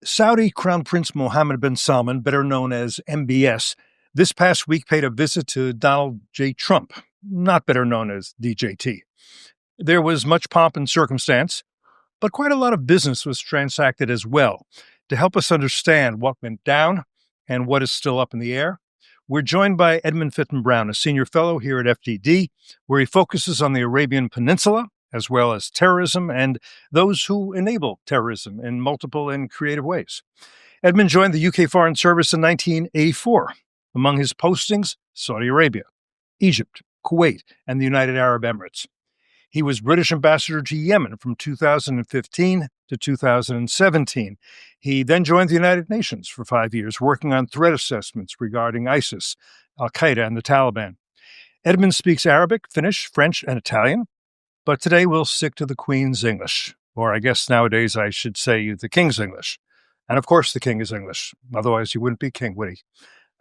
Saudi Crown Prince Mohammed bin Salman, better known as MBS, this past week paid a visit to Donald J. Trump, not better known as DJT. There was much pomp and circumstance, but quite a lot of business was transacted as well. To help us understand what went down and what is still up in the air, we're joined by Edmund Fitton-Brown, a senior fellow here at FDD, where he focuses on the Arabian Peninsula, as well as terrorism and those who enable terrorism in multiple and creative ways. Edmund joined the UK Foreign Service in 1984. Among his postings, Saudi Arabia, Egypt, Kuwait, and the United Arab Emirates. He was British ambassador to Yemen from 2015 to 2017. He then joined the United Nations for 5 years, working on threat assessments regarding ISIS, Al-Qaeda, and the Taliban. Edmund speaks Arabic, Finnish, French, and Italian, but today we'll stick to the Queen's English, or I guess nowadays I should say the King's English. And of course the King is English, otherwise he wouldn't be king, would he?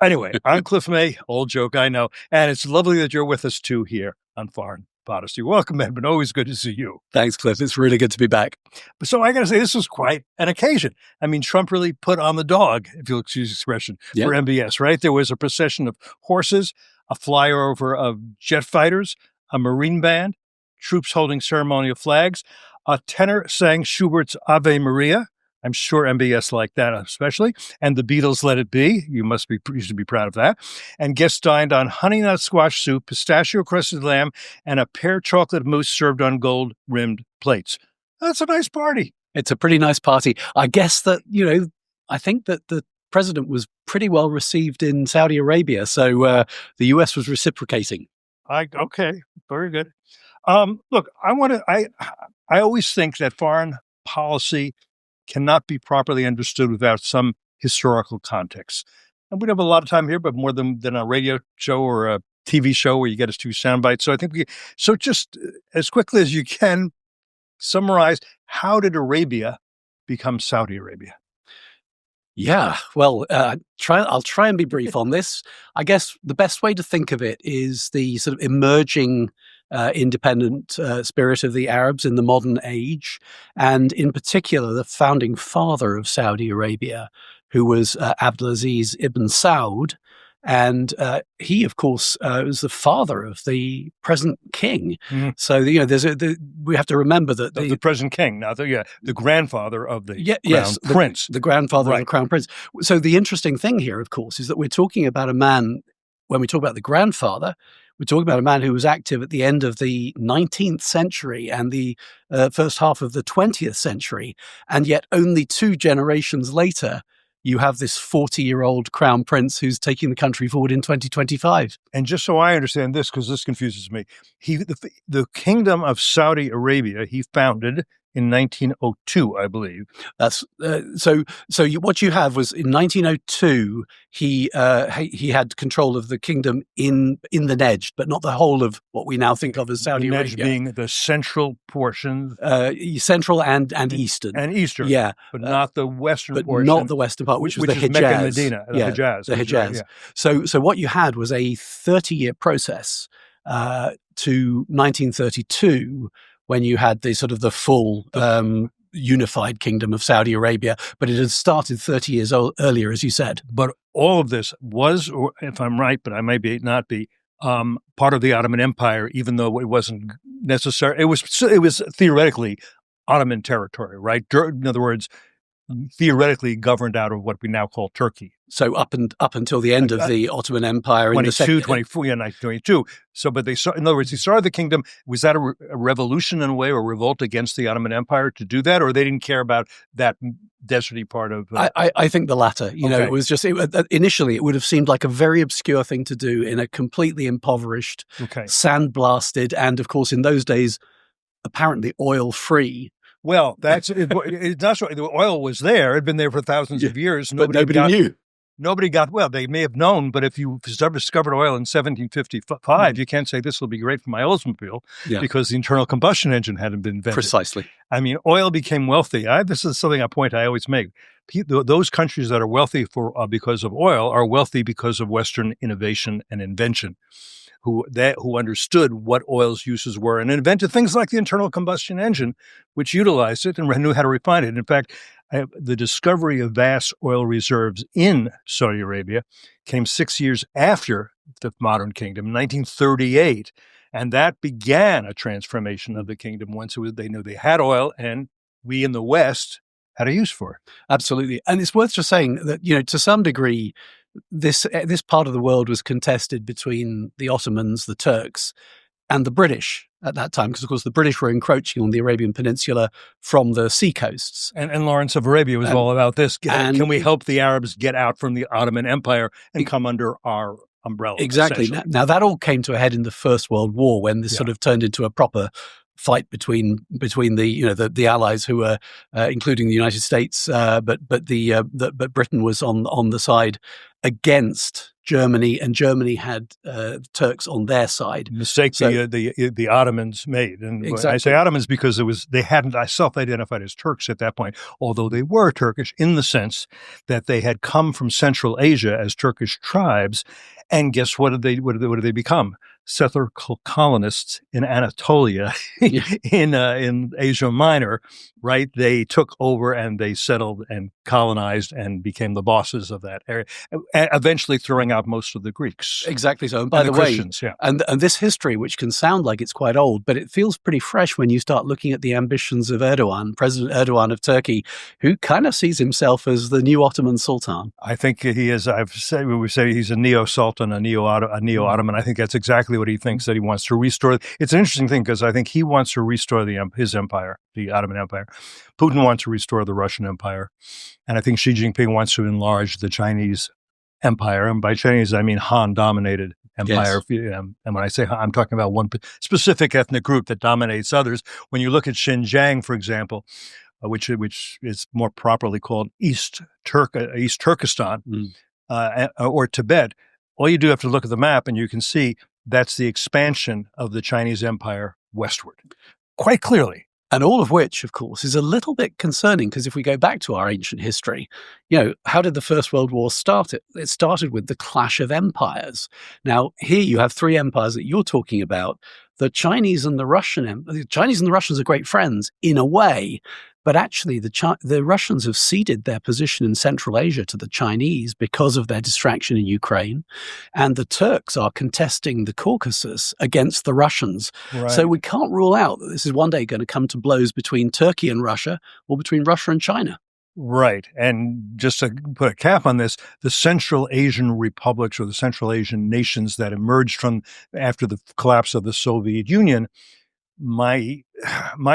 Anyway, I'm Cliff May, old joke, I know, and it's lovely that you're with us too here on Foreign Policy. Welcome, Edmund. Always good to see you. Thanks, Cliff. It's really good to be back. So I got to say, this was quite an occasion. I mean, Trump really put on the dog, if you'll excuse the expression, for MBS, right? There was a procession of horses, a flyover of jet fighters, a Marine band, troops holding ceremonial flags, a tenor sang Schubert's Ave Maria. I'm sure MBS liked that especially. And the Beatles' Let It Be. You should be proud of that. And guests dined on honey nut squash soup, pistachio crusted lamb, and a pear chocolate mousse served on gold-rimmed plates. That's a nice party. It's a pretty nice party. I guess that, I think that the president was pretty well received in Saudi Arabia. So the US was reciprocating. Okay, very good. Look, I always think that foreign policy cannot be properly understood without some historical context. And we don't have a lot of time here, but more than a radio show or a TV show where you get us two sound bites. So I think so just as quickly as you can, summarize, how did Arabia become Saudi Arabia? Yeah, well, I'll try and be brief on this. I guess the best way to think of it is the sort of emerging independent spirit of the Arabs in the modern age, and in particular, the founding father of Saudi Arabia, who was Abdulaziz ibn Saud. And he, of course, was the father of the present king. Mm-hmm. So, we have to remember that the present king, now, the grandfather of the crown prince. The grandfather of the crown prince. So the interesting thing here, of course, is that we're talking about a man, when we talk about the grandfather, we're talking about a man who was active at the end of the 19th century and the first half of the 20th century. And yet only 2 generations later, you have this 40-year-old crown prince who's taking the country forward in 2025. And just so I understand this, because this confuses me, the Kingdom of Saudi Arabia, he founded in 1902, I believe. That's what you have was in 1902 he had control of the kingdom in the Nejd, but not the whole of what we now think of as Saudi Arabia. Nejd being the central portion, central and eastern, yeah, but not the western portion, not the western part, which was the Hijaz, Mecca and Medina, Hijaz, the Hijaz. Right, yeah. So what you had was a 30-year process to 1932. When you had the sort of the full unified kingdom of Saudi Arabia, but it had started 30 years earlier, as you said. But all of this was, or if I'm right, but I may not be, part of the Ottoman Empire, even though it wasn't necessary. It was theoretically Ottoman territory, right? In other words, theoretically governed out of what we now call Turkey. So up until the end of the Ottoman Empire in the 1922. So, but in other words, he started the kingdom. Was that a revolution in a way, or revolt against the Ottoman Empire to do that, or they didn't care about that deserty part of? I think the latter. It was just initially it would have seemed like a very obscure thing to do in a completely impoverished, sand-blasted, and of course in those days apparently oil-free. Well, that's it. It's not right. The oil was there; it had been there for thousands of years. But nobody knew. Nobody got, well, they may have known, but if you discovered oil in 1755, you can't say this will be great for my Oldsmobile because the internal combustion engine hadn't been invented. Precisely. I mean, oil became wealthy. This is a point I always make. Those countries that are wealthy because of oil are wealthy because of Western innovation and invention, who understood what oil's uses were and invented things like the internal combustion engine, which utilized it and knew how to refine it. In fact, The discovery of vast oil reserves in Saudi Arabia came 6 years after the modern kingdom, 1938. And that began a transformation of the kingdom once they knew they had oil and we in the West had a use for it. Absolutely. And it's worth just saying that, to some degree, this part of the world was contested between the Ottomans, the Turks, and the British at that time, because, of course, the British were encroaching on the Arabian Peninsula from the seacoasts. And Lawrence of Arabia was all about this. Can we help the Arabs get out from the Ottoman Empire and come under our umbrella? Exactly. Now, that all came to a head in the First World War when this sort of turned into a proper fight between the allies who were including the United States, but Britain was on the side against Germany, and Germany had Turks on their side. Mistake the Ottomans made, and exactly. I say Ottomans because they hadn't self-identified as Turks at that point, although they were Turkish in the sense that they had come from Central Asia as Turkish tribes, and guess what did they become? Settler colonists in Anatolia, in Asia Minor, right? They took over and they settled and colonized and became the bosses of that area, eventually throwing out most of the Greeks. Exactly so. And by the way, Christians, and this history, which can sound like it's quite old, but it feels pretty fresh when you start looking at the ambitions of Erdogan, President Erdogan of Turkey, who kind of sees himself as the new Ottoman Sultan. I think he is. We say he's a neo-Sultan, a neo-Ottoman. I think that's exactly what he thinks, that he wants to restore. It's an interesting thing because I think he wants to restore his empire, the Ottoman Empire. Putin wants to restore the Russian Empire. And I think Xi Jinping wants to enlarge the Chinese empire. And by Chinese, I mean Han-dominated empire. Yes. And when I say Han, I'm talking about one specific ethnic group that dominates others. When you look at Xinjiang, for example, which is more properly called East Turkestan, or Tibet, all you do have to look at the map and you can see that's the expansion of the Chinese empire westward, quite clearly. And all of which, of course, is a little bit concerning, because if we go back to our ancient history, how did the First World War start? It started with the clash of empires. Now, here you have three empires that you're talking about. The Chinese and the Russian. The Chinese and the Russians are great friends in a way, but actually the Russians have ceded their position in Central Asia to the Chinese because of their distraction in Ukraine, and the Turks are contesting the Caucasus against the Russians. Right. So we can't rule out that this is one day going to come to blows between Turkey and Russia, or between Russia and China. Right. And just to put a cap on this, the Central Asian republics, or the Central Asian nations that emerged from after the collapse of the Soviet Union, my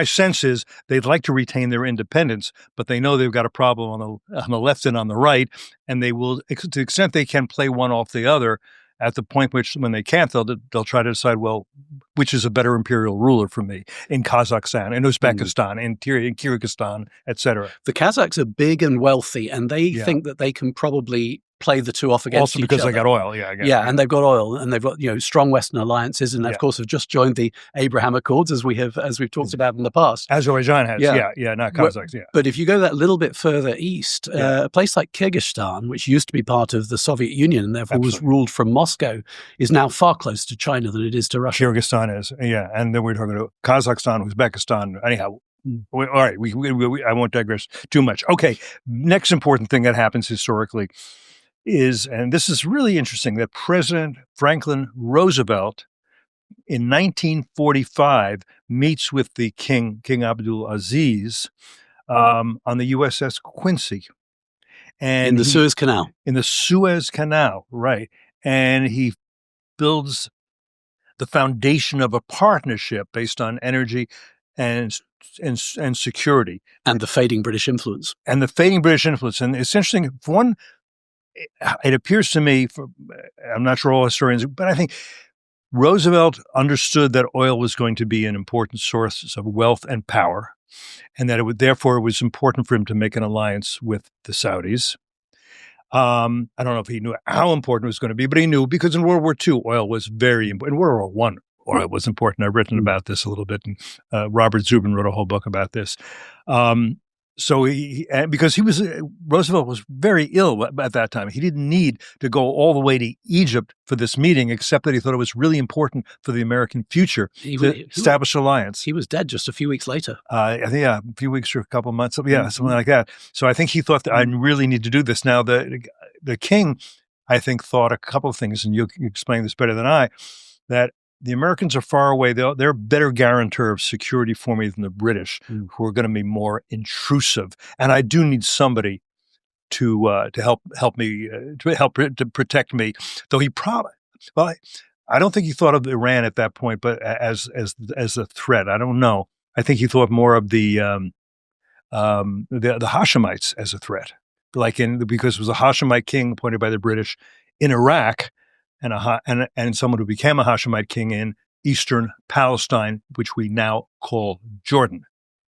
sense is they'd like to retain their independence, but they know they've got a problem on the left and on the right, and they will, to the extent they can, play one off the other. At the point when they can't, they'll try to decide, well, which is a better imperial ruler for me, in Kazakhstan, in Uzbekistan, in Kyrgyzstan, etc. The Kazakhs are big and wealthy, and they think that they can probably play the two off against each other. Also because they got oil, and they've got oil, and they've got strong Western alliances, and of course have just joined the Abraham Accords, as we've talked about in the past. Azerbaijan has, not Kazakhs, But if you go that little bit further east, a place like Kyrgyzstan, which used to be part of the Soviet Union and therefore was ruled from Moscow, is now far closer to China than it is to Russia. Kyrgyzstan is, and then we're talking about Kazakhstan, Uzbekistan. Anyhow, all right, I won't digress too much. Okay, next important thing that happens historically is, and this is really interesting, that President Franklin Roosevelt in 1945 meets with the King Abdul Aziz on the USS Quincy. And in the Suez Canal. In the Suez Canal, right. And he builds the foundation of a partnership based on energy and security. And the fading British influence. And it's interesting, for one, it appears to me, I'm not sure all historians, but I think Roosevelt understood that oil was going to be an important source of wealth and power, and that therefore it was important for him to make an alliance with the Saudis. I don't know if he knew how important it was going to be, but he knew, because in World War II, oil was very important. In World War I, oil was important. I've written about this a little bit, and Robert Zubin wrote a whole book about this. So because Roosevelt was very ill at that time. He didn't need to go all the way to Egypt for this meeting, except that he thought it was really important for the American future to establish alliance. He was dead just a few weeks later. I think, a few weeks or a couple of months. Yeah, something like that. So I think he thought that I really need to do this. Now, the king, I think, thought a couple of things, and you explain this better than I, that the Americans are far away. They're a better guarantor of security for me than the British, who are going to be more intrusive. And I do need somebody to help me, to protect me. Though I don't think he thought of Iran at that point, but as a threat. I don't know. I think he thought more of the Hashemites as a threat, because it was a Hashemite king appointed by the British in Iraq, and someone who became a Hashemite king in eastern Palestine, which we now call Jordan.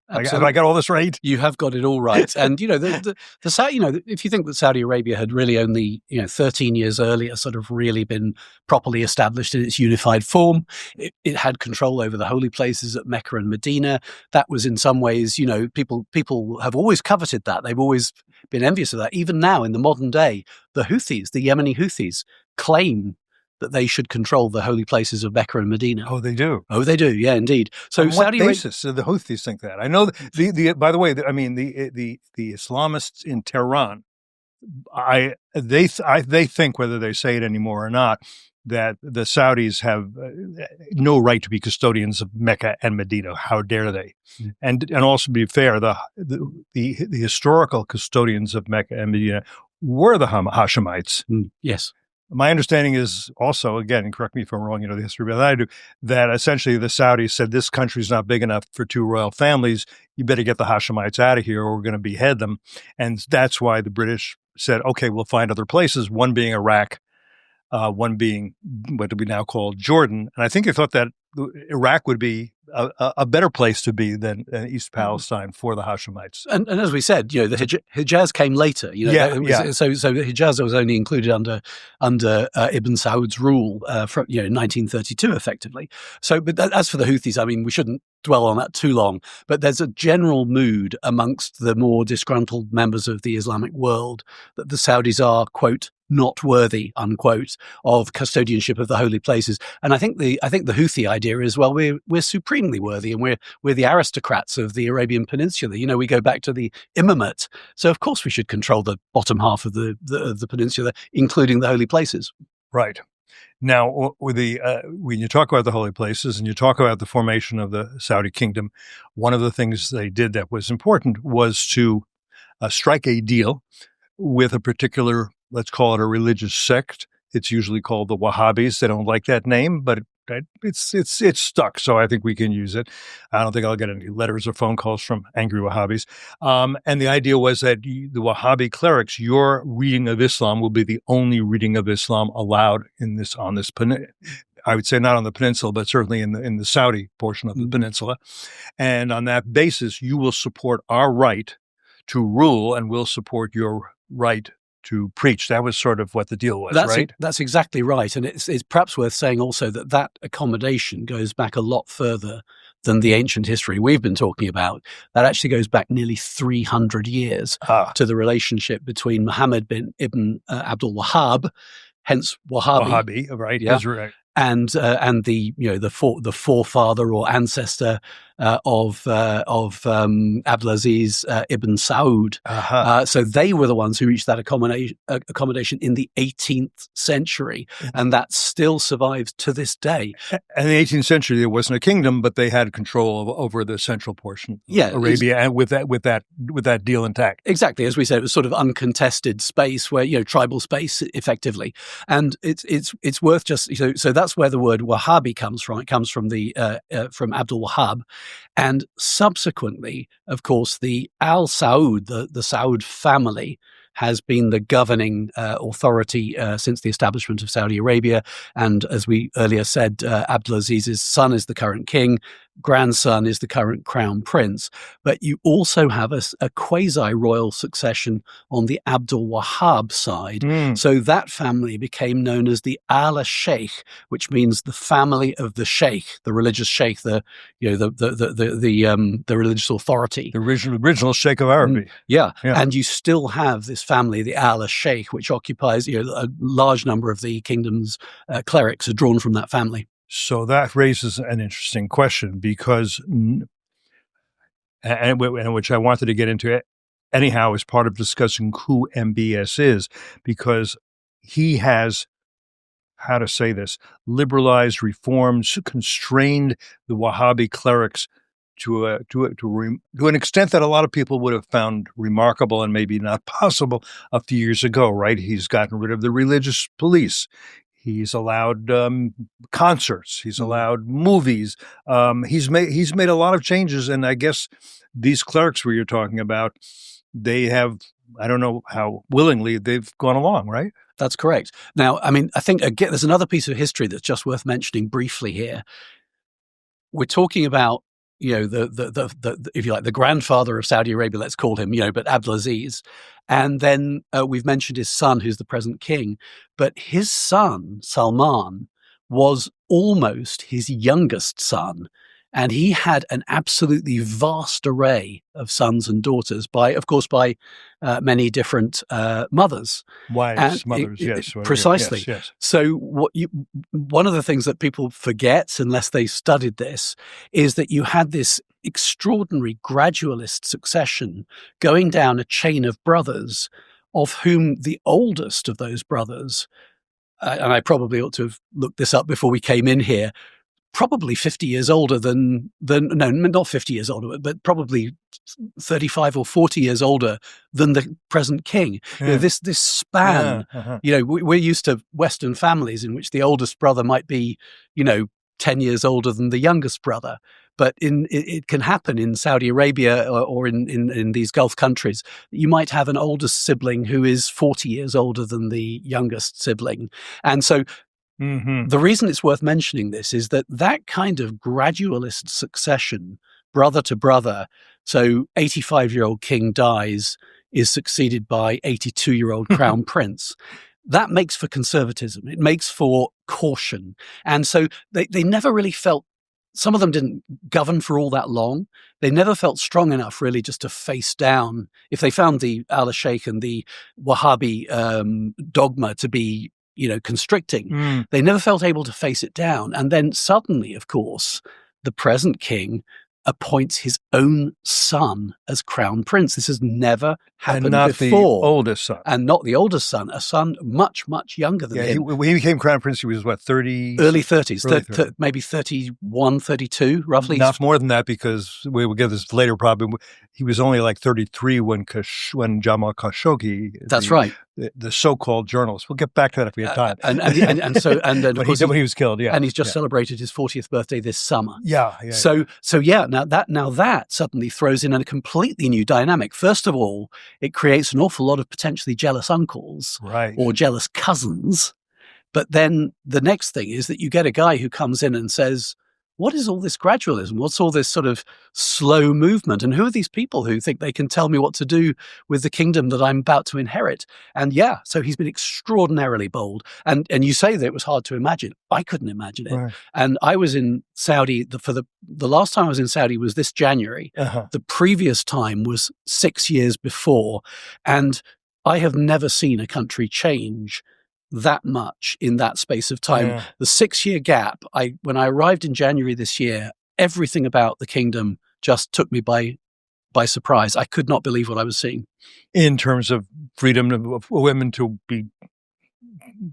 Have I got all this right? You have got it all right. And, the Saudi, if you think that Saudi Arabia had really only, 13 years earlier sort of really been properly established in its unified form, it had control over the holy places at Mecca and Medina. That was in some ways, people have always coveted that. They've always been envious of that. Even now in the modern day, the Houthis, the Yemeni Houthis, claim that they should control the holy places of Mecca and Medina. Oh, they do. Oh, they do. Yeah, indeed. So on what basis do the Houthis think that? I know by the way, the Islamists in Tehran, they think, whether they say it anymore or not, that the Saudis have no right to be custodians of Mecca and Medina. How dare they? And also, to be fair, the historical custodians of Mecca and Medina were the Hashemites. Yes. My understanding is also, again, and correct me if I'm wrong, the history better than I do, that essentially the Saudis said, this country's not big enough for two royal families. You better get the Hashemites out of here or we're going to behead them. And that's why the British said, okay, we'll find other places, one being Iraq, one being what we now call Jordan. And I think they thought that Iraq would be a better place to be than East Palestine for the Hashemites. And as we said, the Hijaz came later. So the Hijaz was only included under Ibn Saud's rule from 1932, effectively. So, but as for the Houthis, I mean, we shouldn't dwell on that too long. But there's a general mood amongst the more disgruntled members of the Islamic world that the Saudis are, quote, not worthy, unquote, of custodianship of the holy places. And I think the Houthi idea is, well, we're supremely worthy, and we're the aristocrats of the Arabian Peninsula. We go back to the imamate, so of course we should control the bottom half of the peninsula, including the holy places. Right. Now, when you talk about the holy places and you talk about the formation of the Saudi kingdom, one of the things they did that was important was to strike a deal with a particular, let's call it a religious sect. It's usually called the Wahhabis. They don't like that name, but it's stuck. So I think we can use it. I don't think I'll get any letters or phone calls from angry Wahhabis. And the idea was that the Wahhabi clerics, your reading of Islam will be the only reading of Islam allowed on this peninsula. I would say not on the peninsula, but certainly in the Saudi portion of the peninsula. And on that basis, you will support our right to rule, and we'll support your right to preach. That was sort of what the deal was, right? That's exactly right. And it's perhaps worth saying also that accommodation goes back a lot further than the ancient history we've been talking about. That actually goes back nearly 300 years to the relationship between Mohammed ibn Abdul Wahhab, hence Wahhabi, right? Yeah. That's right. And the forefather or ancestor of Abdulaziz ibn Saud. So they were the ones who reached that accommodation in the 18th century, and that still survives to this day. And in the 18th century, there wasn't a kingdom, but they had control over the central portion of Arabia, and with that deal intact. Exactly, as we said, it was sort of uncontested space where tribal space, effectively, and it's worth just so that's where the word Wahhabi comes from. It comes from from Abdul Wahhab. And subsequently, of course, the Al Saud, the Saud family, has been the governing authority since the establishment of Saudi Arabia. And as we earlier said, Abdulaziz's son is the current king. grandson is the current crown prince, but you also have a quasi-royal succession on the Abdul Wahhab side. So that family became known as the Ala Sheikh, which means the family of the sheikh, the religious sheikh, the religious authority, the original sheikh of Araby. Yeah, and you still have this family, the Ala Sheikh, which occupies a large number of the kingdom's clerics are drawn from that family. So that raises an interesting question because, and which I wanted to get into anyhow as part of discussing who MBS is, because he has, how to say this, liberalized, reformed, constrained the Wahhabi clerics to an extent that a lot of people would have found remarkable and maybe not possible a few years ago, right? He's gotten rid of the religious police. He's allowed concerts. He's allowed movies. He's made a lot of changes, and I guess these clerics where you're talking about, they have, I don't know how willingly they've gone along, right? That's correct. Now, I mean, I think again, there's another piece of history that's just worth mentioning briefly here. We're talking about, the if you like, the grandfather of Saudi Arabia, let's call him, but Abdulaziz. And then we've mentioned his son, who's the present king. But his son, Salman, was almost his youngest son. And he had an absolutely vast array of sons and daughters by many different mothers. Wives, mothers, yes. Precisely. Yes. So one of the things that people forget, unless they studied this, is that you had this extraordinary gradualist succession going down a chain of brothers, of whom the oldest of those brothers, and I probably ought to have looked this up before we came in here, probably 50 years older than no, not 50 years older, but probably 35 or 40 years older than the present king. Yeah. This span, we're used to Western families in which the oldest brother might be, 10 years older than the youngest brother. But it can happen in Saudi Arabia or in these Gulf countries. You might have an oldest sibling who is 40 years older than the youngest sibling. And so the reason it's worth mentioning this is that kind of gradualist succession, brother to brother, so 85-year-old king dies, is succeeded by 82-year-old crown prince. That makes for conservatism. It makes for caution. And so they never really felt, some of them didn't govern for all that long. They never felt strong enough really just to face down. If they found the Al Sheikh and the Wahhabi dogma to be, constricting, they never felt able to face it down. And then suddenly, of course, the present king appoints his own son as crown prince. This has never happened before. And not the oldest son. And not the oldest son, a son much, much younger than him. When he became crown prince, he was, 30? Early 30s, maybe 31, 32, roughly. Not more than that, because we will get this later probably. He was only like 33 when Jamal Khashoggi, that's right, the so-called journalist. We'll get back to that if we have time. And then when he was killed, and he's just celebrated his 40th birthday this summer. So now that suddenly throws in a completely new dynamic. First of all, it creates an awful lot of potentially jealous uncles, right, or jealous cousins. But then the next thing is that you get a guy who comes in and says, what is all this gradualism? What's all this sort of slow movement? And who are these people who think they can tell me what to do with the kingdom that I'm about to inherit? And so he's been extraordinarily bold. And you say that it was hard to imagine. I couldn't imagine it. Right. And I was in Saudi, for the last time I was in Saudi was this January. The previous time was 6 years before. And I have never seen a country change that much in that space of time. The 6-year gap, when I arrived in January this year, everything about the kingdom just took me by surprise. I could not believe what I was seeing. In terms of freedom of women to be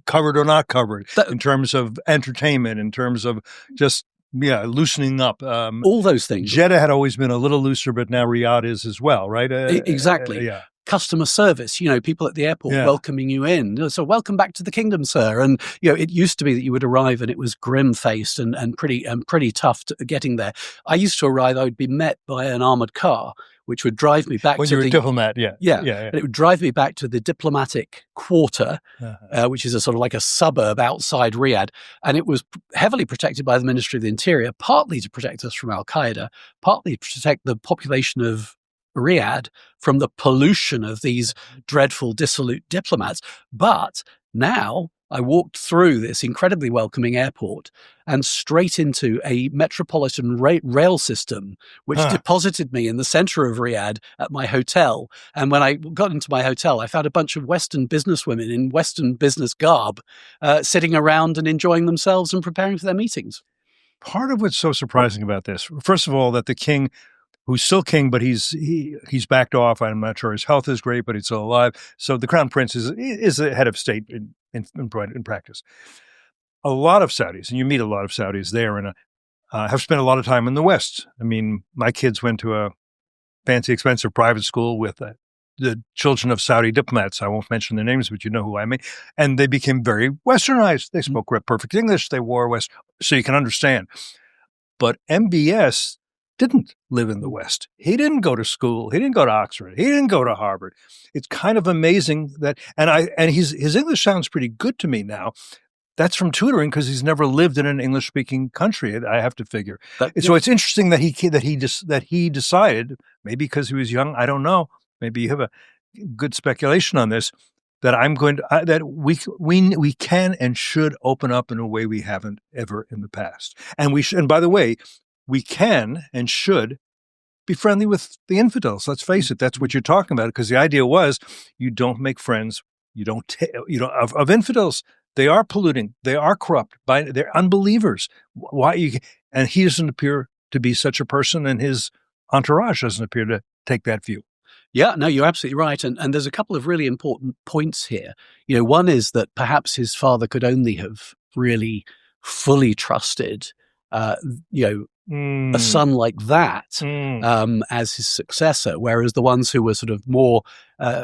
covered or not covered, in terms of entertainment, in terms of just loosening up. All those things. Jeddah had always been a little looser, but now Riyadh is as well, right? Exactly. Customer service, people at the airport welcoming you in. So welcome back to the kingdom, sir. And, it used to be that you would arrive and it was grim-faced and pretty tough getting there. I used to arrive, I would be met by an armored car which would drive me back when to you're a diplomat. Yeah. And it would drive me back to the diplomatic quarter, which is a sort of like a suburb outside Riyadh. And it was heavily protected by the Ministry of the Interior, partly to protect us from Al-Qaeda, partly to protect the population of Riyadh from the pollution of these dreadful, dissolute diplomats. But now I walked through this incredibly welcoming airport and straight into a metropolitan rail system, which deposited me in the center of Riyadh at my hotel. And when I got into my hotel, I found a bunch of Western businesswomen in Western business garb sitting around and enjoying themselves and preparing for their meetings. Part of what's so surprising about this, first of all, that the king, who's still king, but he's backed off. I'm not sure his health is great, but he's still alive. So the crown prince is the head of state in practice. A lot of Saudis, and you meet a lot of Saudis there, and have spent a lot of time in the West. I mean, my kids went to a fancy, expensive private school with the children of Saudi diplomats. I won't mention their names, but you know who I mean. And they became very Westernized. They spoke perfect English. They wore West, so you can understand. But MBS didn't live in the West. He didn't go to school. He didn't go to Oxford. He didn't go to Harvard. It's kind of amazing that, and his English sounds pretty good to me now. That's from tutoring because he's never lived in an English-speaking country. I have to figure. So it's interesting that he decided, maybe because he was young. I don't know. Maybe you have a good speculation on this. That I'm going to that we can and should open up in a way we haven't ever in the past, and we should. And by the way, we can and should be friendly with the infidels. Let's face it, that's what you're talking about. Because the idea was you don't make friends, of infidels. They are polluting. They are corrupt. They're unbelievers. And he doesn't appear to be such a person, and his entourage doesn't appear to take that view. Yeah, no, you're absolutely right. And there's a couple of really important points here. One is that perhaps his father could only have really fully trusted, a son like that as his successor, whereas the ones who were sort of more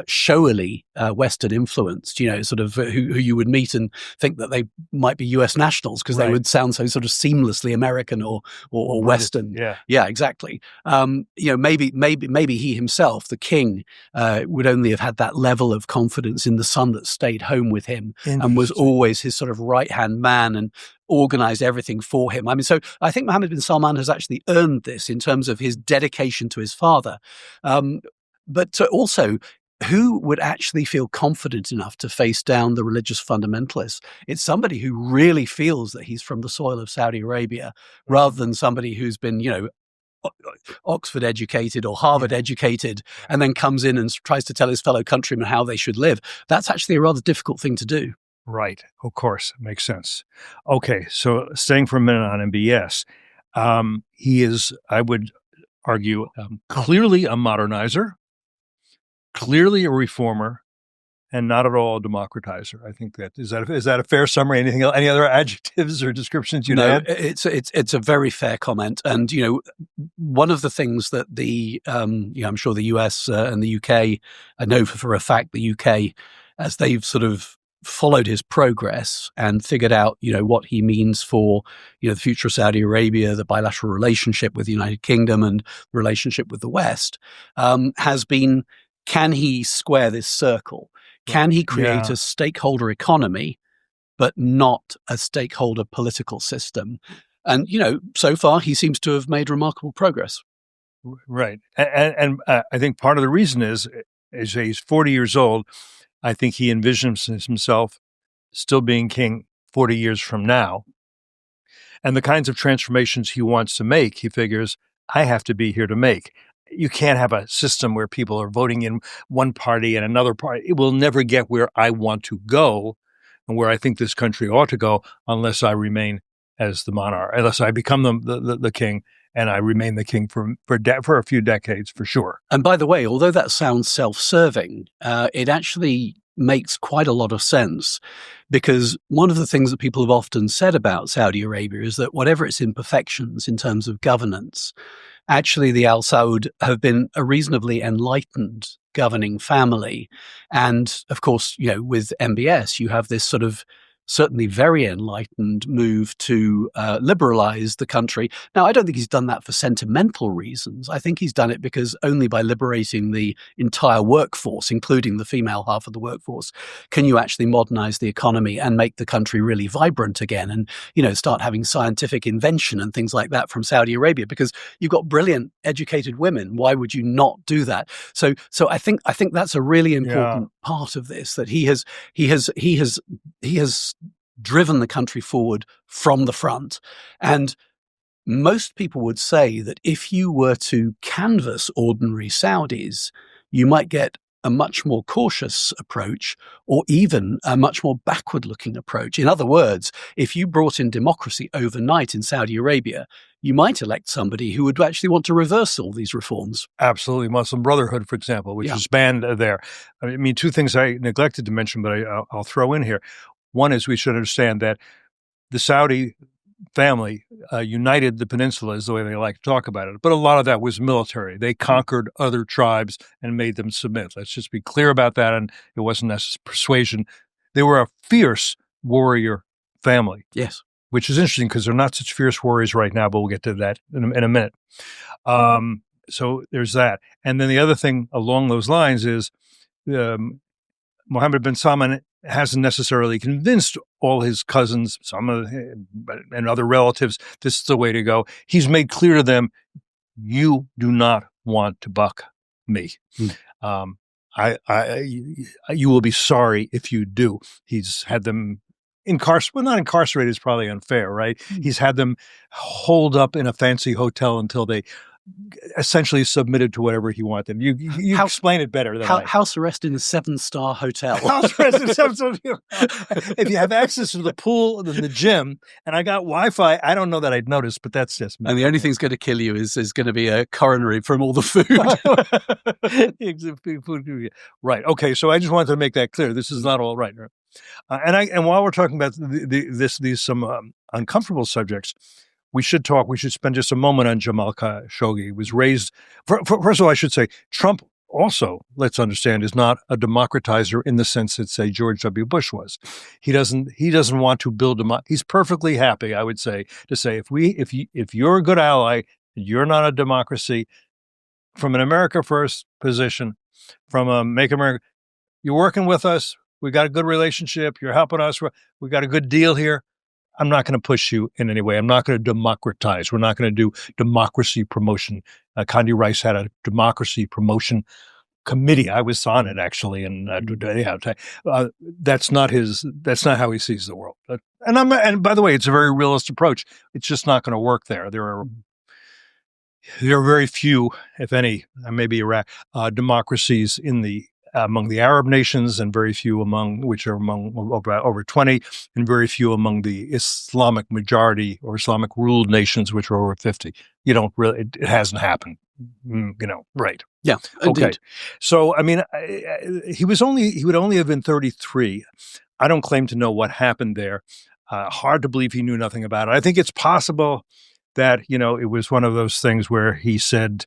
showily Western influenced, sort of who you would meet and think that they might be US nationals because they would sound so sort of seamlessly American or Western. Yeah, exactly. Maybe he himself, the king, would only have had that level of confidence in the son that stayed home with him and was always his sort of right-hand man and organized everything for him. I mean, so I think Mohammed bin Salman has actually earned this in terms of his dedication to his father. But also, who would actually feel confident enough to face down the religious fundamentalists? It's somebody who really feels that he's from the soil of Saudi Arabia rather than somebody who's been, Oxford educated or Harvard educated and then comes in and tries to tell his fellow countrymen how they should live. That's actually a rather difficult thing to do. Right. Of course. Makes sense. Okay. So staying for a minute on MBS, he is, I would argue, clearly a modernizer, clearly a reformer, and not at all a democratizer. I think is that a fair summary? Anything else, any other adjectives or descriptions you'd add? It's a very fair comment. And, one of the things that I'm sure the US and the UK, I know for a fact the UK, as they've sort of followed his progress and figured out, what he means for, the future of Saudi Arabia, the bilateral relationship with the United Kingdom and the relationship with the West, has been, can he square this circle? Can he create a stakeholder economy, but not a stakeholder political system? And, so far he seems to have made remarkable progress. Right. And I think part of the reason is he's 40 years old. I think he envisions himself still being king 40 years from now. And the kinds of transformations he wants to make, he figures, I have to be here to make. You can't have a system where people are voting in one party and another party. It will never get where I want to go and where I think this country ought to go unless I remain as the monarch, unless I become the king. And I remain the king for a few decades, for sure. And by the way, although that sounds self-serving, it actually makes quite a lot of sense, because one of the things that people have often said about Saudi Arabia is that whatever its imperfections in terms of governance, actually the Al Saud have been a reasonably enlightened governing family. And of course, with MBS, you have this sort of certainly very enlightened move to liberalize the country. Now, I don't think he's done that for sentimental reasons. I think he's done it because only by liberating the entire workforce, including the female half of the workforce, can you actually modernize the economy and make the country really vibrant again, and start having scientific invention and things like that from Saudi Arabia, because you've got brilliant educated women. Why would you not do that? So I think that's a really important part of this, that he has driven the country forward from the front. And most people would say that if you were to canvass ordinary Saudis, you might get a much more cautious approach, or even a much more backward-looking approach. In other words, if you brought in democracy overnight in Saudi Arabia, you might elect somebody who would actually want to reverse all these reforms. Absolutely. Muslim Brotherhood, for example, which is banned there. I mean, two things I neglected to mention, but I'll throw in here. One is we should understand that the Saudi family united the peninsula is the way they like to talk about it. But a lot of that was military. They conquered other tribes and made them submit. Let's just be clear about that. And it wasn't necessarily persuasion. They were a fierce warrior family. Yes. Which is interesting because they're not such fierce warriors right now, but we'll get to that in a minute. So there's that. And then the other thing along those lines is Mohammed bin Salman hasn't necessarily convinced all his cousins, and other relatives, this is the way to go. He's made clear to them, you do not want to buck me. You will be sorry if you do. He's had them not incarcerated is probably unfair, right? He's had them holed up in a fancy hotel until they essentially submitted to whatever he wanted. You explain it better than I. House arrest in a 7-star hotel. House arrest in a 7-star hotel. If you have access to the pool and the gym, and I got Wi-Fi, I don't know that I'd notice, but that's just me. And the only thing's going to kill you is going to be a coronary from all the food. Right. Okay. So I just wanted to make that clear. This is not all right. And while we're talking about these some uncomfortable subjects, we should spend just a moment on Jamal Khashoggi. He was raised, first of all, I should say, Trump also, let's understand, is not a democratizer in the sense that, say, George W. Bush was. He doesn't want to build he's perfectly happy, I would say, to say, if you're a good ally, you're not a democracy, from an America First position, from a Make America, you're working with us, we got a good relationship, you're helping us, we got a good deal here. I'm not going to push you in any way. I'm not going to democratize. We're not going to do democracy promotion. Condi Rice had a democracy promotion committee. I was on it actually, and that's not how he sees the world. And by the way, it's a very realist approach. It's just not going to work there. There are very few, if any, maybe Iraq, democracies among the Arab nations, and very few among over 20, and very few among the Islamic majority or Islamic ruled nations, which are over 50. It hasn't happened, right. Yeah. Okay. Indeed. So, I mean, he would only have been 33. I don't claim to know what happened there. Hard to believe he knew nothing about it. I think it's possible that, it was one of those things where he said,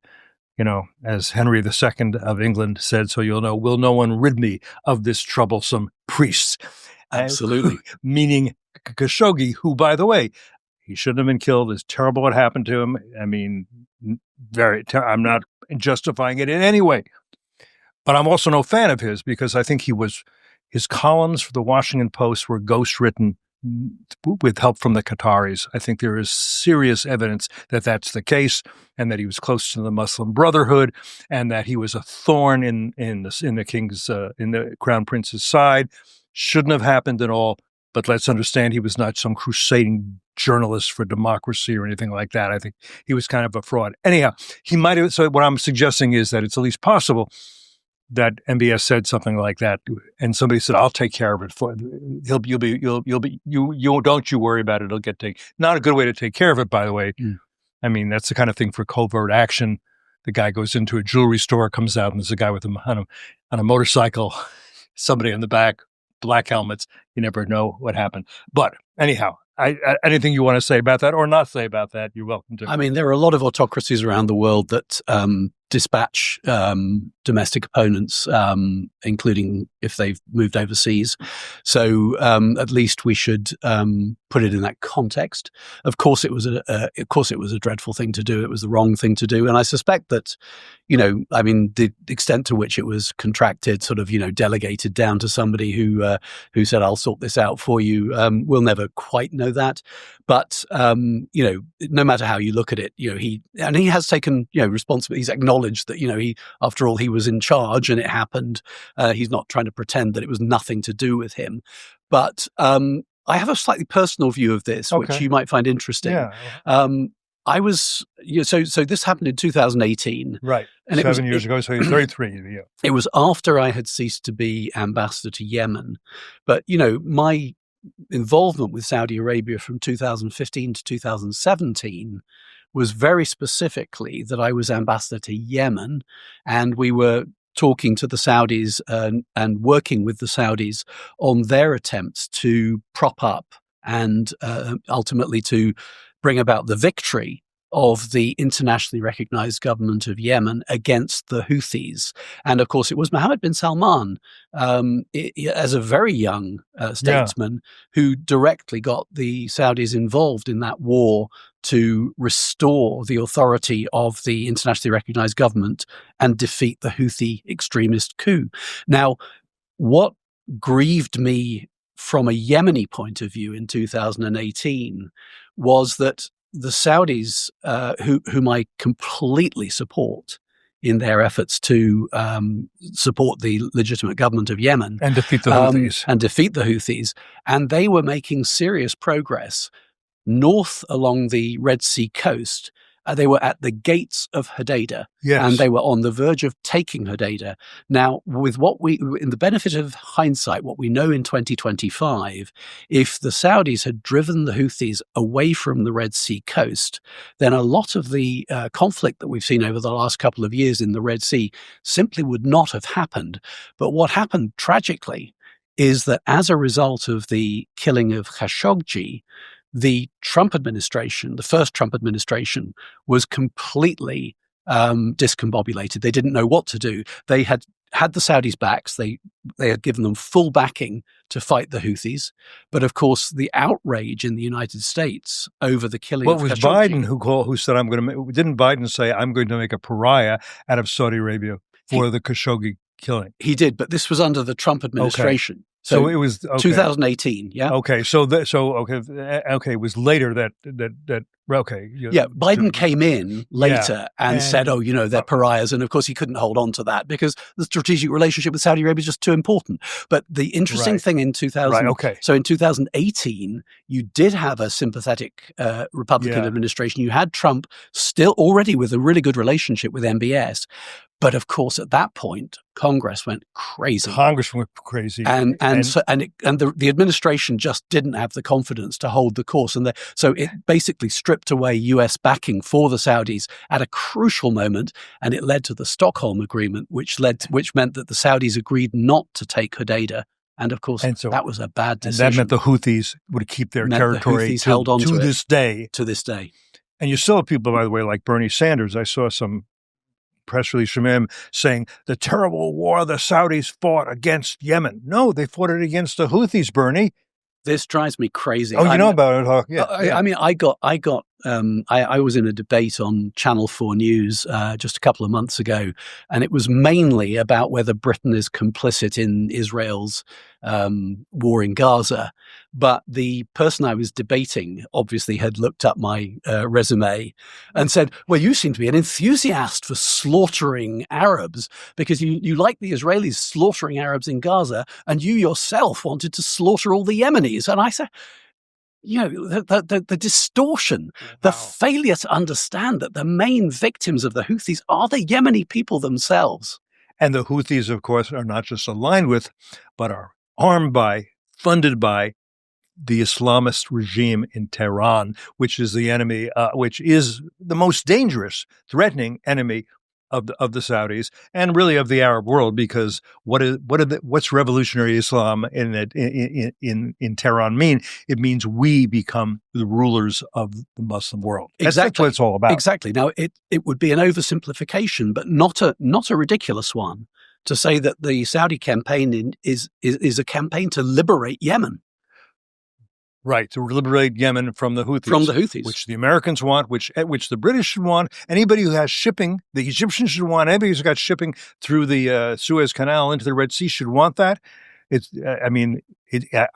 as Henry II of England said, so you'll know, will no one rid me of this troublesome priest? Absolutely. Meaning Khashoggi, who, by the way, he shouldn't have been killed. It's terrible what happened to him. I mean, I'm not justifying it in any way. But I'm also no fan of his, because I think his columns for the Washington Post were ghostwritten with help from the Qataris. I think there is serious evidence that that's the case, and that he was close to the Muslim Brotherhood, and that he was a thorn in the Crown Prince's side. Shouldn't have happened at all. But let's understand, he was not some crusading journalist for democracy or anything like that. I think he was kind of a fraud. Anyhow, he might have. So what I'm suggesting is that it's at least possible that MBS said something like that, and somebody said, "I'll take care of it for you. Don't you worry about it. It'll get taken." Not a good way to take care of it, by the way. I mean, that's the kind of thing for covert action. The guy goes into a jewelry store, comes out, and there's a guy with him on a motorcycle, somebody in the back, black helmets. You never know what happened. But anyhow, anything you want to say about that or not say about that, you're welcome to. I mean, there are a lot of autocracies around the world that dispatch domestic opponents, including if they've moved overseas. So at least we should put it in that context. Of course, it was a dreadful thing to do. It was the wrong thing to do, and I suspect that, the extent to which it was contracted, sort of, delegated down to somebody who said, "I'll sort this out for you." We'll never quite know that, but no matter how you look at it, he has taken responsibility. He's acknowledged that after all, he was in charge and it happened. He's not trying to pretend that it was nothing to do with him, but I have a slightly personal view of this, which you might find interesting. Yeah. I was so this happened in 2018, right? And 7 years ago, so you're 33. Yeah. It was after I had ceased to be ambassador to Yemen, but my involvement with Saudi Arabia from 2015 to 2017 was very specifically that I was ambassador to Yemen, and we were talking to the Saudis and working with the Saudis on their attempts to prop up and ultimately to bring about the victory of the internationally recognized government of Yemen against the Houthis. And of course, it was Mohammed bin Salman, as a very young statesman, who directly got the Saudis involved in that war to restore the authority of the internationally recognized government and defeat the Houthi extremist coup. Now, what grieved me from a Yemeni point of view in 2018 was that the Saudis, whom I completely support in their efforts to support the legitimate government of Yemen and defeat the Houthis, and they were making serious progress north along the Red Sea coast. They were at the gates of Hodeidah, and they were on the verge of taking Hodeidah. Now, with in the benefit of hindsight, what we know in 2025, if the Saudis had driven the Houthis away from the Red Sea coast, then a lot of the conflict that we've seen over the last couple of years in the Red Sea simply would not have happened. But what happened tragically is that as a result of the killing of Khashoggi, the Trump administration, the first Trump administration, was completely discombobulated. They didn't know what to do. They had the Saudis' backs. They had given them full backing to fight the Houthis. But of course, the outrage in the United States over the killing of Khashoggi. Well, it was Biden who said, didn't Biden say, I'm going to make a pariah out of Saudi Arabia for the Khashoggi killing? He did, but this was under the Trump administration. Okay. So it was 2018, yeah. Okay, it was later that. Biden came in later and said, they're pariahs, and of course he couldn't hold on to that because the strategic relationship with Saudi Arabia is just too important. But the interesting thing in 2018, you did have a sympathetic Republican administration. You had Trump still already with a really good relationship with MBS. But of course, at that point, Congress went crazy. And the administration just didn't have the confidence to hold the course, and so it basically stripped away U.S. backing for the Saudis at a crucial moment, and it led to the Stockholm Agreement, which meant that the Saudis agreed not to take Hodeidah. And of course, that was a bad decision. And that meant the Houthis would keep their territory to this day. To this day. And you still have people, by the way, like Bernie Sanders. I saw some press release from him saying the terrible war the Saudis fought against Yemen. No, they fought it against the Houthis, Bernie. This drives me crazy. Oh, you know about it, huh? Yeah. I was in a debate on Channel 4 News just a couple of months ago, and it was mainly about whether Britain is complicit in Israel's war in Gaza. But the person I was debating obviously had looked up my resume and said, well, you seem to be an enthusiast for slaughtering Arabs because you like the Israelis slaughtering Arabs in Gaza, and you yourself wanted to slaughter all the Yemenis. And I said, the distortion, the failure to understand that the main victims of the Houthis are the Yemeni people themselves. And the Houthis, of course, are not just aligned with, but are armed by, funded by the Islamist regime in Tehran, which is the enemy, which is the most dangerous, threatening enemy of the Saudis and really of the Arab world, because what's revolutionary Islam in Tehran mean? It means we become the rulers of the Muslim world. That's what it's all about. Exactly. Now, it would be an oversimplification, but not a ridiculous one, to say that the Saudi campaign is a campaign to liberate Yemen. Right, to liberate Yemen from the Houthis. From the Houthis. Which the Americans want, which the British should want. Anybody who has shipping, the Egyptians should want. Anybody who's got shipping through the Suez Canal into the Red Sea should want that. I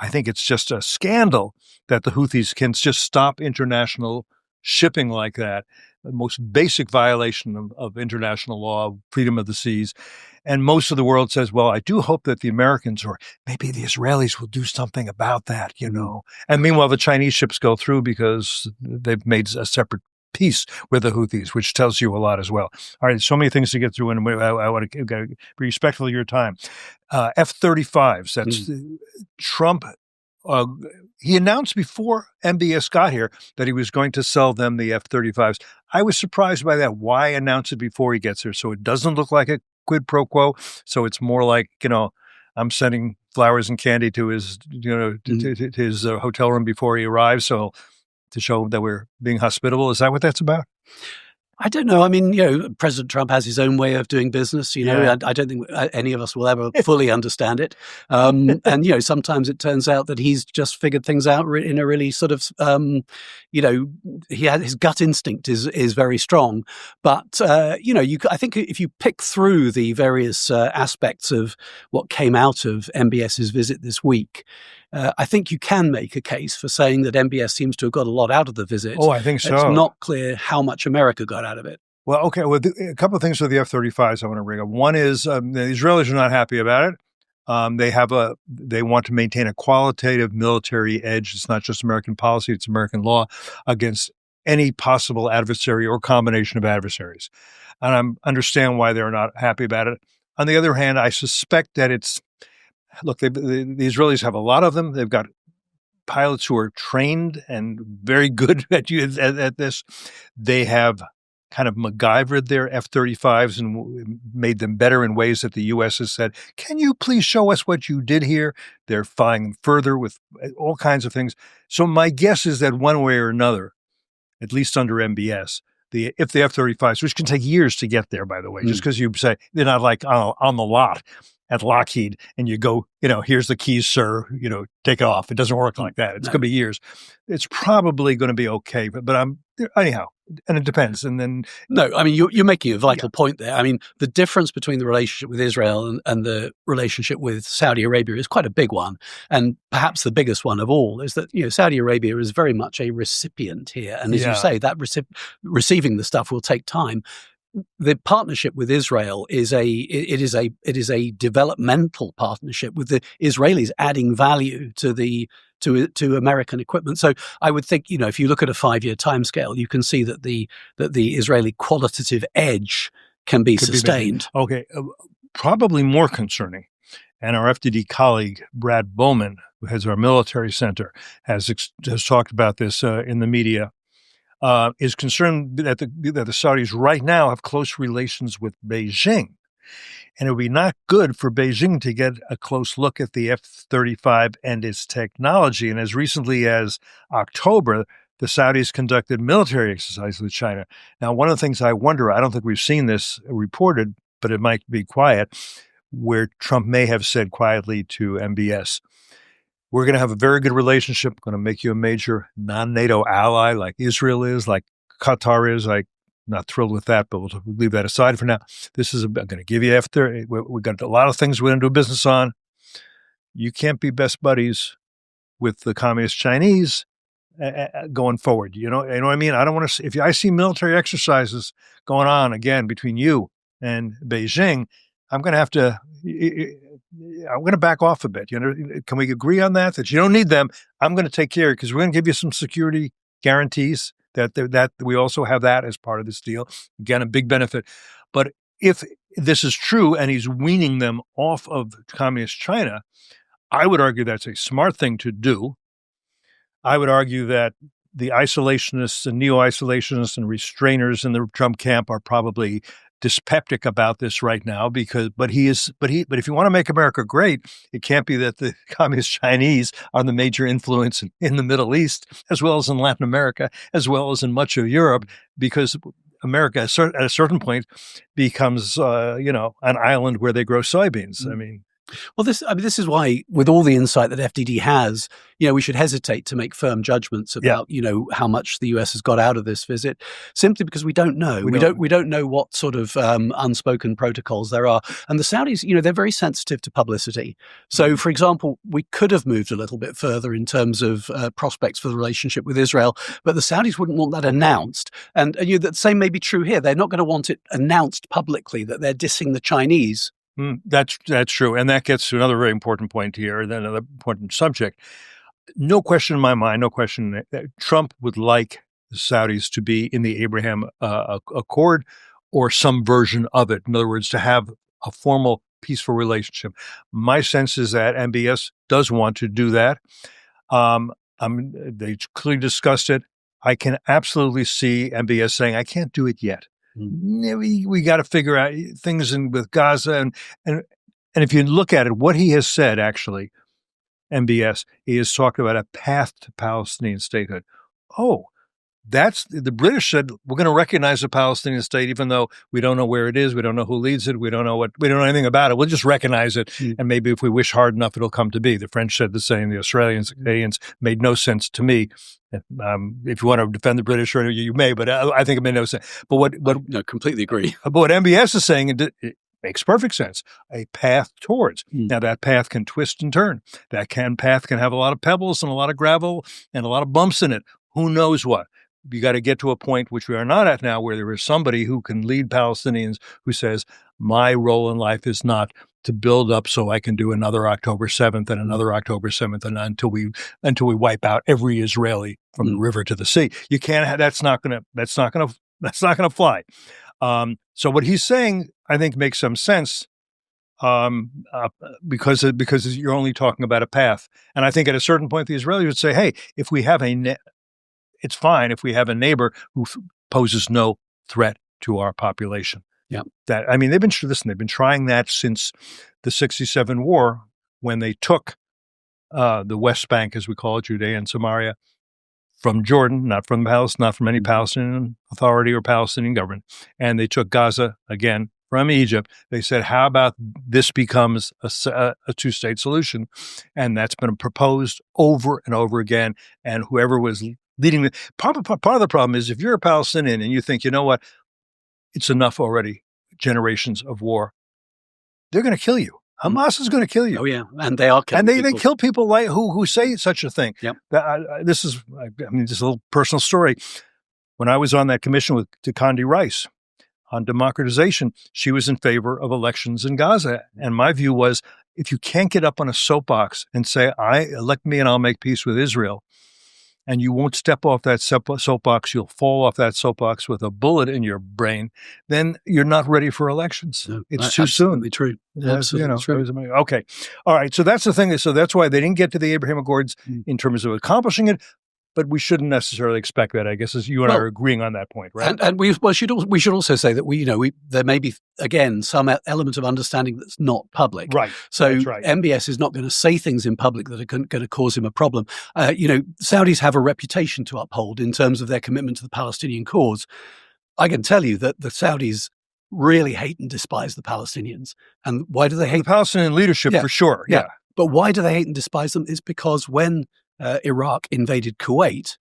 think it's just a scandal that the Houthis can just stop international shipping like that. The most basic violation of international law, freedom of the seas. And most of the world says, well, I do hope that the Americans or maybe the Israelis will do something about that, And meanwhile, the Chinese ships go through because they've made a separate peace with the Houthis, which tells you a lot as well. All right, so many things to get through, and I want to be respectful of your time. F-35s, that's Trump. He announced before MBS got here that he was going to sell them the F-35s. I was surprised by that. Why announce it before he gets here? So it doesn't look like a quid pro quo. So it's more like, I'm sending flowers and candy to his, to his hotel room before he arrives. So to show that we're being hospitable. Is that what that's about? I don't know. I mean, President Trump has his own way of doing business. I don't think any of us will ever fully understand it. And, sometimes it turns out that he's just figured things out in a really sort of, his gut instinct is very strong. But, I think if you pick through the various aspects of what came out of MBS's visit this week, I think you can make a case for saying that MBS seems to have got a lot out of the visit. Oh, I think so. It's not clear how much America got out of it. Well, okay. Well, a couple of things with the F-35s I want to bring up. One is the Israelis are not happy about it. They want to maintain a qualitative military edge. It's not just American policy; it's American law against any possible adversary or combination of adversaries. And I understand why they're not happy about it. On the other hand, I suspect that look, the Israelis have a lot of them. They've got pilots who are trained and very good at this. They have kind of MacGyvered their F-35s and made them better in ways that the U.S. has said, can you please show us what you did here? They're flying further with all kinds of things. So my guess is that one way or another, at least under MBS, if the F-35s, which can take years to get there, by the way, just because you say they're not like on the lot at Lockheed and you go, here's the keys, sir, take it off. It doesn't work like that. It's going to be years. It's probably going to be okay, but anyhow, and it depends. And then no, I mean, you're making a vital point there. I mean, the difference between the relationship with Israel and the relationship with Saudi Arabia is quite a big one. And perhaps the biggest one of all is that, Saudi Arabia is very much a recipient here. And as you say, that receiving the stuff will take time. The partnership with Israel is a developmental partnership with the Israelis adding value to American equipment. So I would think, if you look at a 5-year timescale, you can see that the Israeli qualitative edge can be sustained. Okay, probably more concerning. And our FDD colleague, Brad Bowman, who heads our military center, has talked about this in the media. Is concerned that the Saudis right now have close relations with Beijing. And it would be not good for Beijing to get a close look at the F-35 and its technology. And as recently as October, the Saudis conducted military exercises with China. Now, one of the things I wonder, I don't think we've seen this reported, but it might be quiet, where Trump may have said quietly to MBS, we're going to have a very good relationship. We're going to make you a major non-NATO ally like Israel is, like Qatar is. I'm not thrilled with that, but we'll leave that aside for now. I'm going to give you F-30. We've got a lot of things we're going to do business on. You can't be best buddies with the communist Chinese going forward. You know what I mean? I don't want to. If I see military exercises going on again between you and Beijing, I'm going to have to. I'm going to back off a bit. Can we agree on that? That you don't need them. I'm going to take care because we're going to give you some security guarantees that we also have that as part of this deal. Again, a big benefit. But if this is true and he's weaning them off of communist China, I would argue that's a smart thing to do. I would argue that the isolationists and neo-isolationists and restrainers in the Trump camp are probably dyspeptic about this right now but if you want to make America great, it can't be that the communist Chinese are the major influence in the Middle East, as well as in Latin America, as well as in much of Europe, because America at a certain point becomes, an island where they grow soybeans. I mean, well, this is why, with all the insight that FDD has, we should hesitate to make firm judgments about, how much the US has got out of this visit, simply because we don't know. We don't know what sort of unspoken protocols there are. And the Saudis, they're very sensitive to publicity. So, for example, we could have moved a little bit further in terms of prospects for the relationship with Israel, but the Saudis wouldn't want that announced. And the same may be true here. They're not going to want it announced publicly that they're dissing the Chinese. That's true. And that gets to another very important point here, then another important subject. No question in my mind, no question that Trump would like the Saudis to be in the Abraham Accord or some version of it. In other words, to have a formal, peaceful relationship. My sense is that MBS does want to do that. They clearly discussed it. I can absolutely see MBS saying, I can't do it yet. We got to figure out things with Gaza. And if you look at it, what he has said, actually, MBS, he has talked about a path to Palestinian statehood. Oh, the British said, we're going to recognize the Palestinian state, even though we don't know where it is. We don't know who leads it. We don't know anything about it. We'll just recognize it. And maybe if we wish hard enough, it'll come to be. The French said the same. The Australians, the Canadians made no sense to me. If you want to defend the British, you may, but I think it made no sense. But no, completely agree. But what MBS is saying, it makes perfect sense. A path towards. Now, that path can twist and turn. That path can have a lot of pebbles and a lot of gravel and a lot of bumps in it. Who knows what? You got to get to a point, which we are not at now, where there is somebody who can lead Palestinians who says, my role in life is not to build up so I can do another October 7th and another October 7th and until we wipe out every Israeli from the river to the sea. You can't. That's not going to fly. So what he's saying, I think, makes some sense. Because you're only talking about a path. And I think at a certain point, the Israelis would say, hey, if we have it's fine if we have a neighbor who poses no threat to our population. Yeah. They've been trying that since the 1967 war, when they took the West Bank, as we call it, Judea and Samaria, from Jordan, not from any Palestinian authority or Palestinian government. And they took Gaza, again, from Egypt. They said, how about this becomes a two-state solution? And that's been proposed over and over again. And whoever was leading part of the problem is, if you're a Palestinian and you think, you know what, it's enough already, generations of war, they're going to kill you. Hamas is going to kill you. Oh yeah, and they are killing people. They kill people like who say such a thing. Yep. This is just a little personal story. When I was on that commission to Condi Rice on democratization, she was in favor of elections in Gaza, and my view was, if you can't get up on a soapbox and say, elect me and I'll make peace with Israel, and you won't step off that soapbox, you'll fall off that soapbox with a bullet in your brain, then you're not ready for elections. No, it's too soon. True. Absolutely true. Okay. All right. So that's the thing. So that's why they didn't get to the Abraham Accords in terms of accomplishing it. But we shouldn't necessarily expect that, I guess, as you and I are agreeing on that point, right? And we should also say that there may be, again, some element of understanding that's not public. Right. So right. MBS is not going to say things in public that are going to cause him a problem. Saudis have a reputation to uphold in terms of their commitment to the Palestinian cause. I can tell you that the Saudis really hate and despise the Palestinians. And why do they hate the Palestinian leadership? For sure. Yeah. But why do they hate and despise them? Is because when Iraq invaded Kuwait,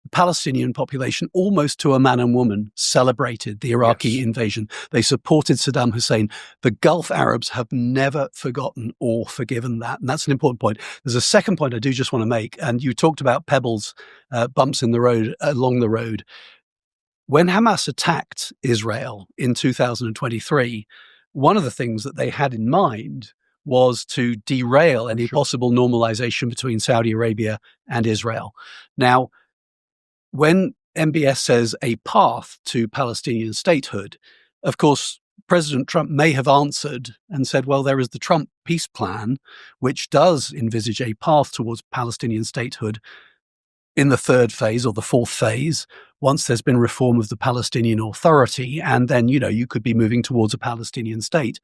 the Palestinian population, almost to a man and woman, celebrated the Iraqi invasion. They supported Saddam Hussein. The Gulf Arabs have never forgotten or forgiven that. And that's an important point. There's a second point I do just want to make. And you talked about pebbles, bumps in the road, along the road. When Hamas attacked Israel in 2023, one of the things that they had in mind was to derail any possible normalization between Saudi Arabia and Israel. Now, when MBS says a path to Palestinian statehood, of course, President Trump may have answered and said, well, there is the Trump peace plan, which does envisage a path towards Palestinian statehood. in the third phase or the fourth phase, once there's been reform of the Palestinian Authority, and then, you could be moving towards a Palestinian state.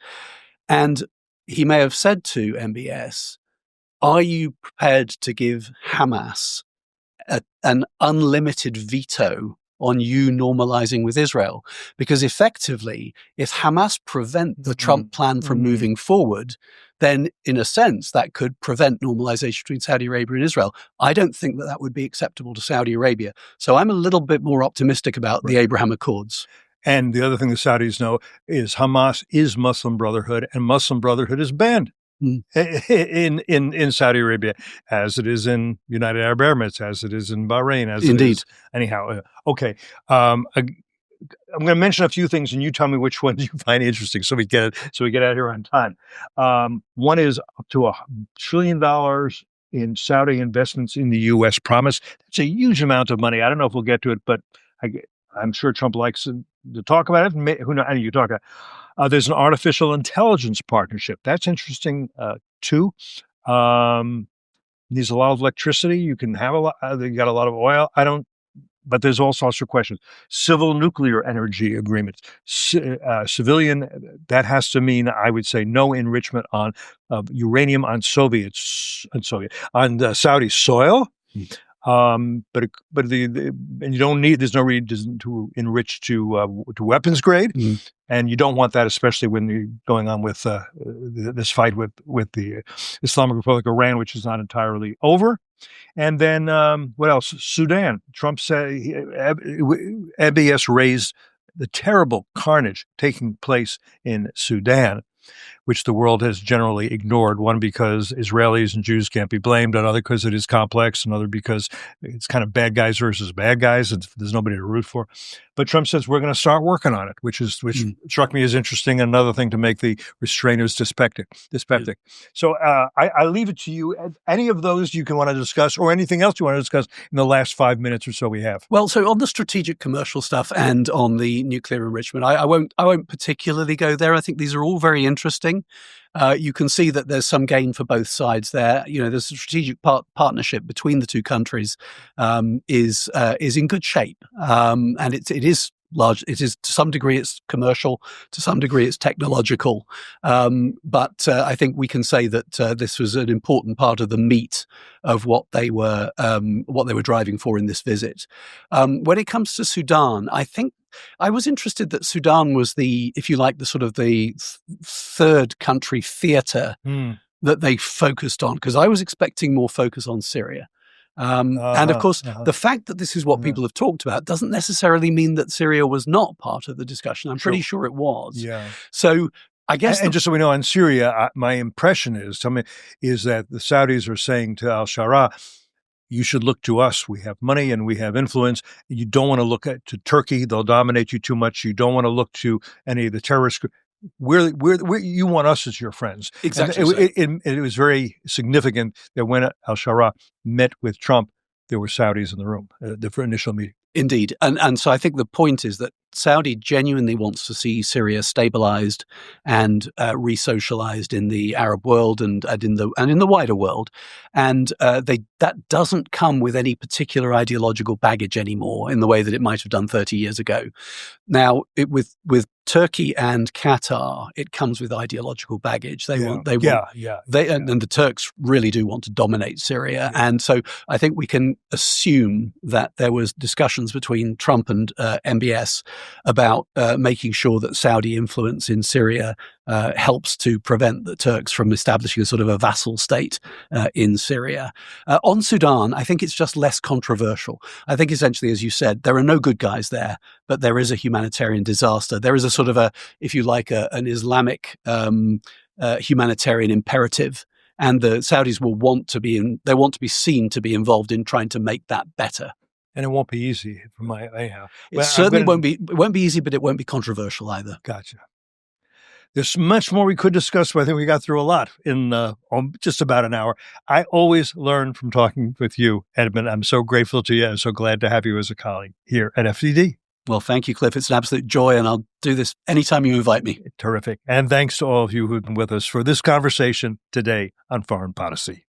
And he may have said to MBS, are you prepared to give Hamas an unlimited veto on you normalizing with Israel? Because effectively, if Hamas prevent the Trump plan from moving forward, then in a sense, that could prevent normalization between Saudi Arabia and Israel. I don't think that would be acceptable to Saudi Arabia. So I'm a little bit more optimistic about the Abraham Accords. And the other thing the Saudis know is Hamas is Muslim Brotherhood, and Muslim Brotherhood is banned in Saudi Arabia, as it is in United Arab Emirates, as it is in Bahrain, as it is. Anyhow, okay. I'm going to mention a few things, and you tell me which ones you find interesting, so we get out of here on time. One is up to $1 trillion in Saudi investments in the U.S. promise. That's a huge amount of money. I don't know if we'll get to it, but I'm sure Trump likes to talk about it. Who knows? You talk about. There's an artificial intelligence partnership. That's interesting too. Needs a lot of electricity. You can have a lot. They got a lot of oil. But there's all sorts of questions. Civil nuclear energy agreements, civilian. That has to mean, I would say, no enrichment of uranium on Saudi soil. But and you don't need. There's no reason to enrich to weapons grade, and you don't want that, especially when you're going on with this fight with the Islamic Republic of Iran, which is not entirely over. And then what else? Sudan. Trump said MBS raised the terrible carnage taking place in Sudan, which the world has generally ignored. One, because Israelis and Jews can't be blamed. Another, because it is complex. Another, because it's kind of bad guys versus bad guys, and there's nobody to root for. But Trump says we're going to start working on it, which struck me as interesting. Another thing to make the restrainers dyspeptic. So I leave it to you. Any of those you can want to discuss, or anything else you want to discuss in the last 5 minutes or so we have. Well, so on the strategic commercial stuff and on the nuclear enrichment, I won't particularly go there. I think these are all very interesting. You can see that there's some gain for both sides there. There's a strategic partnership between the two countries is in good shape, and it is large. It is, to some degree, it's commercial. To some degree, it's technological. But I think we can say that this was an important part of the meat of what they were driving for in this visit. When it comes to Sudan, I think I was interested that Sudan was the sort of the third country theater that they focused on, because I was expecting more focus on Syria. And of course, the fact that this is what people have talked about doesn't necessarily mean that Syria was not part of the discussion. I'm pretty sure it was. Yeah. So I guess, and just so we know, on Syria, my impression is that the Saudis are saying to al-Shara, you should look to us. We have money and we have influence. You don't want to look to Turkey. They'll dominate you too much. You don't want to look to any of the terrorists. You want us as your friends. Exactly. It was very significant that when al-Shara met with Trump, there were Saudis in the room, the initial meeting. Indeed. And so I think the point is that Saudi genuinely wants to see Syria stabilized and re-socialized in the Arab world and in the wider world. And that doesn't come with any particular ideological baggage anymore in the way that it might have done 30 years ago. Now, with Turkey and Qatar, it comes with ideological baggage. And the Turks really do want to dominate Syria. Yeah. And so I think we can assume that there was discussions between Trump and MBS about making sure that Saudi influence in Syria helps to prevent the Turks from establishing a sort of a vassal state in Syria. On Sudan, I think it's just less controversial. I think essentially, as you said, there are no good guys there, but there is a humanitarian disaster. There is a sort of an Islamic humanitarian imperative, and the Saudis will want to be seen to be involved in trying to make that better. And it won't be easy from my anyhow. It certainly won't be easy, but it won't be controversial either. Gotcha. There's much more we could discuss, but I think we got through a lot in just about an hour. I always learn from talking with you, Edmund. I'm so grateful to you. I'm so glad to have you as a colleague here at FDD. Well, thank you, Cliff. It's an absolute joy, and I'll do this anytime you invite me. Terrific. And thanks to all of you who've been with us for this conversation today on Foreign Policy.